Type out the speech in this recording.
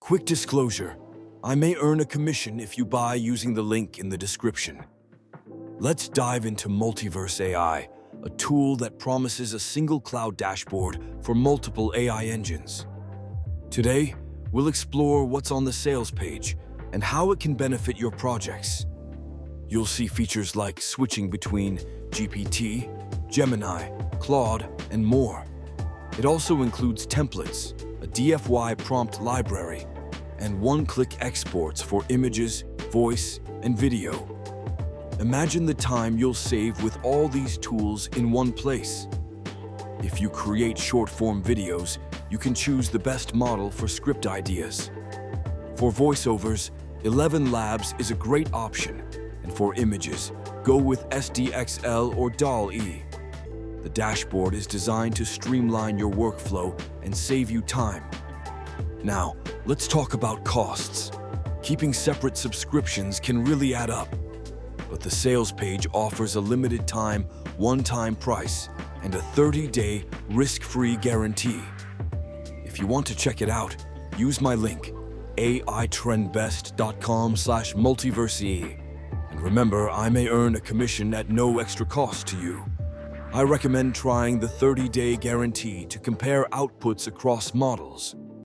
Quick disclosure, I may earn a commission if you buy using the link in the description. Let's dive into Multiverse AI, a tool that promises a single cloud dashboard for multiple AI engines. Today, we'll explore what's on the sales page and how it can benefit your projects. You'll see features like switching between GPT, Gemini, Claude, and more. It also includes templates, a DFY prompt library, and one-click exports for images, voice, and video. Imagine the time you'll save with all these tools in one place. If you create short-form videos, you can choose the best model for script ideas. For voiceovers, 11 Labs is a great option, and for images, go with SDXL or DALL-E. The dashboard is designed to streamline your workflow and save you time. Now, let's talk about costs. Keeping separate subscriptions can really add up, but the sales page offers a limited time, one-time price, and a 30-day risk-free guarantee. If you want to check it out, use my link, aitrendbest.com/multiverse. And remember, I may earn a commission at no extra cost to you. I recommend trying the 30-day guarantee to compare outputs across models.